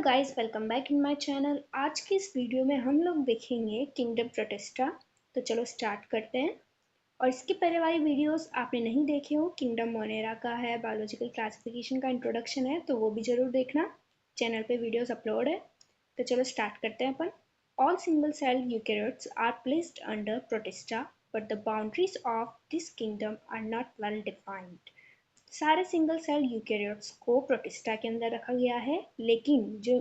Guys, welcome back in my channel. आज की इस वीडियो में हम लोग देखेंगे किंगडम प्रोटिस्टा। तो चलो स्टार्ट करते हैं। और इसके पहले वाली वीडियोस आपने नहीं देखे हो, किंगडम मोनेरा का है, बायोलॉजिकल क्लासिफिकेशन का इंट्रोडक्शन है, तो वो भी जरूर देखना। चैनल पे वीडियोस अपलोड है। तो चलो स्टार्ट करते हैं अपन। All single cell eukaryotes are placed under protista, but the boundaries of this kingdom are not well defined. सारे सिंगल सेल यूकेरियोट्स को प्रोटिस्टा के अंदर रखा गया है, लेकिन जो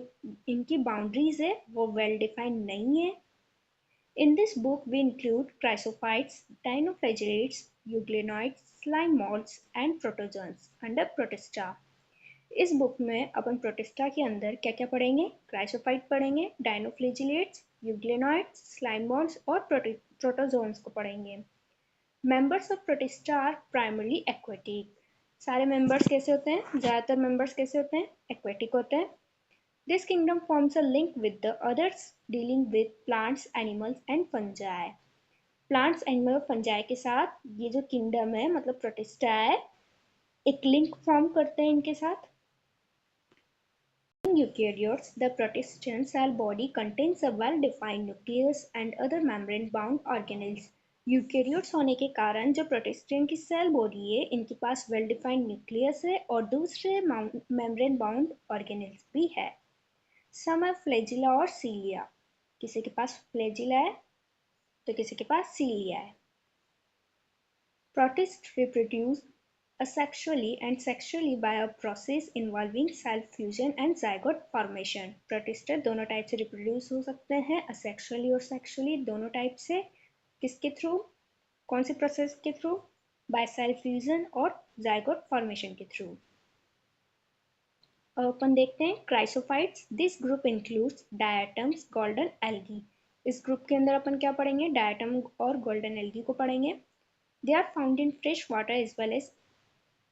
इनकी बाउंड्रीज है वो वेल डिफाइंड नहीं है। In this book we include chrysophytes, dinoflagellates, euglenoids, slime moulds and protozoans under protista. इस बुक में अपन प्रोटिस्टा के अंदर क्या क्या पढ़ेंगे? क्राइसोफाइट पढ़ेंगे, डाइनोफ्लैजिलेट्स, यूग्लिनोइड्स, स्लाइम मोल्ड्स और प्रोटोजोन्स को पढ़ेंगे। Members of protista are primarily aquatic. सारे मेंबर्स कैसे होते हैं? ज़्यादातर मेंबर्स कैसे होते हैं? एक्वेटिक होते हैं। This kingdom forms a link with the others dealing with plants, animals and fungi. Plants, animal और फंजाई के साथ ये जो किंगडम है, मतलब प्रोटिस्टा है, एक लिंक फॉर्म करते हैं इनके साथ। In eukaryotes, the protistian cell body contains a well-defined nucleus and other membrane-bound organelles. Eukaryotes होने के कारण जो प्रोटिस्टियन की सेल बॉडी है, इनके पास वेल डिफाइंड न्यूक्लियस है और दूसरे मेम्ब्रेन बाउंड ऑर्गेनेल्स भी है। सम है फ्लैजिला और सीलिया। किसी के पास फ्लैजिला है तो किसी के पास सीलिया है। Protists reproduce asexually and sexually by a process involving cell fusion and zygote formation. Protist दोनों टाइप से रिप्रोड्यूस हो सकते हैं, असेक्सुअली और सेक्सुअली, दोनों टाइप से। किसके थ्रू? कौन सी प्रोसेस के थ्रू? बाय सेल फ्यूजन और जाइगोट फॉर्मेशन के थ्रू। अपन देखते हैं chrysophytes. This group includes diatoms, golden algae. इस ग्रुप के अंदर अपन क्या पढ़ेंगे? डायटम और गोल्डन एल्गी को पढ़ेंगे। They are found in fresh water as well as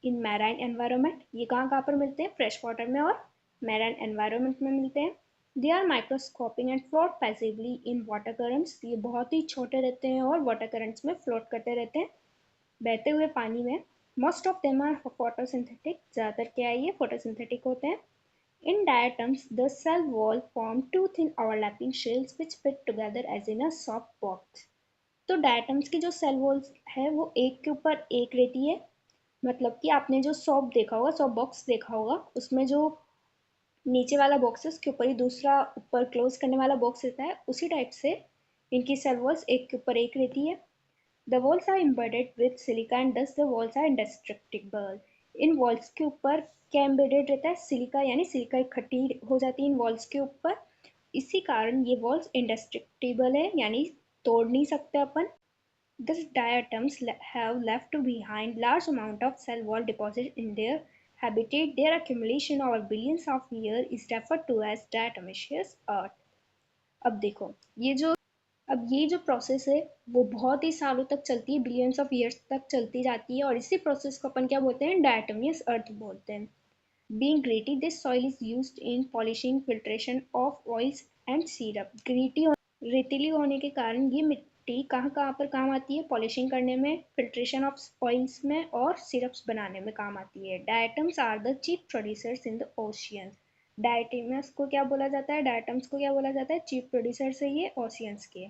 in marine environment. ये कहाँ पर मिलते हैं? फ्रेश वाटर में और मैराइन एनवायरनमेंट में मिलते हैं। They are microscopic and float passively in water currents. ये बहुत ही छोटे रहते हैं और वाटर करंट्स में फ्लोट करते रहते हैं, बहते हुए पानी में। Most of them are photosynthetic. ज़्यादातर क्या है? ये photosynthetic होते हैं। In diatoms, the cell wall form two thin overlapping shells which fit together as in a soft box. तो डायटम्स की जो सेल वॉल्स है वो एक के ऊपर एक रहती है। मतलब कि आपने जो सॉप देखा होगा, सॉप बॉक्स देखा होगा, उसमें जो नीचे वाला बॉक्स है उसके ऊपर ही दूसरा ऊपर क्लोज करने वाला बॉक्स रहता है, उसी टाइप से इनकी सेल वॉल्स एक के ऊपर एक रहती है। The walls are embedded with silica and thus the walls are indestructible. इन वॉल्स के ऊपर क्या एम्बेडेड रहता है? सिलिका, यानी सिलिका इकट्ठी हो जाती है इन वॉल्स के ऊपर। इसी कारण ये वॉल्स इंडेस्ट्रक्टिबल है, यानी तोड़ नहीं सकते अपन। These diatoms have left behind large amount of cell wall deposit in their habitat. Their accumulation over billions of years is referred to as diatomaceous earth. अब देखो, ये जो प्रोसेस है वो बहुत ही सालों तक चलती है, बिलियंस ऑफ ईयर्स तक चलती जाती है, और इसी प्रोसेस को अपन क्या बोलते हैं? डायटोमियस अर्थ बोलते हैं। Being gritty, this soil is used in polishing, filtration of oils and syrup. रेतीली होने के कारण ये मिट्टी कहाँ कहाँ पर काम आती है? पॉलिशिंग करने में, फिल्ट्रेशन ऑफ ऑयल्स में और सिरप्स बनाने में काम आती है। Diatoms are the chief producers in the ocean. Diatoms को क्या बोला जाता है? डायटम्स को क्या बोला जाता है? चीफ प्रोड्यूसर्स है ये ओशियंस के।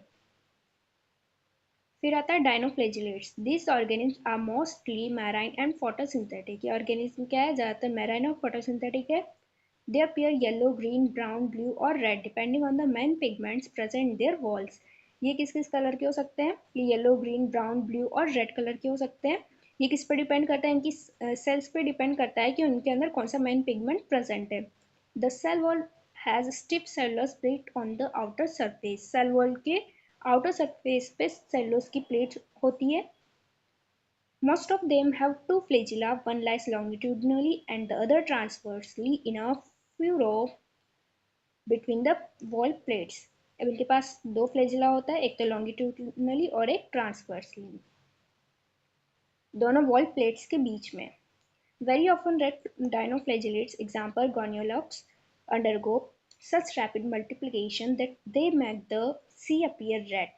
फिर आता है dinoflagellates. This organism are mostly marine and photosynthetic. ये ऑर्गेनिज्म क्या है? ज़्यादातर मैराइन और फोटोसिंथेटिक है। They appear yellow, green, brown, blue और red depending on the main pigments present in their walls. ये किस किस कलर के हो सकते हैं? ये येलो, ग्रीन, ब्राउन, ब्लू और रेड कलर के हो सकते हैं। ये किस पर डिपेंड करता है? इनकी सेल्स पे डिपेंड करता है कि उनके अंदर कौन सा मेन पिगमेंट प्रेजेंट है। The cell wall has stiff cellulose plate on the outer surface. Cell wall के आउटर सरफेस पे सेलुलोज की प्लेट होती है। Most of them have two flagella, one lies longitudinally and the other transversely in a furrow between the wall plates. अब इनके पास दो flagella होता है, एक तो लॉन्गिट्यूडनली और एक ट्रांसवर्सली, दोनों वॉल प्लेट्स के बीच में। Very often red dinoflagellates, example Goniolox, undergo such rapid multiplication that they make the sea appear red.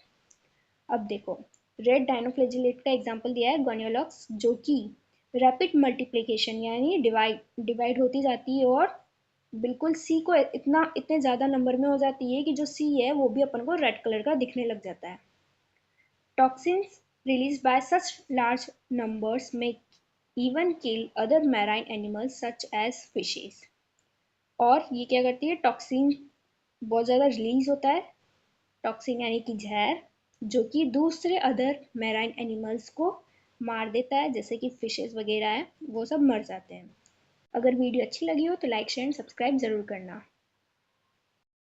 अब देखो, रेड डायनोफ्लैजिलेट का एग्जांपल दिया है गोनियोलॉक्स, जो कि रैपिड मल्टीप्लिकेशन यानी डिवाइड होती जाती है और बिल्कुल सी को इतने ज़्यादा नंबर में हो जाती है कि जो सी है वो भी अपन को रेड कलर का दिखने लग जाता है। Toxins release by such large numbers में even kill other marine animals such as fishes। और ये क्या करती है, टॉक्सिन बहुत ज़्यादा रिलीज होता है, टॉक्सिन यानी कि जहर, जो कि दूसरे अदर मैराइन एनिमल्स को मार देता है, जैसे कि फिशेस वगैरह है वो सब मर जाते हैं। अगर वीडियो अच्छी लगी हो तो लाइक शेयर एंड सब्सक्राइब ज़रूर करना।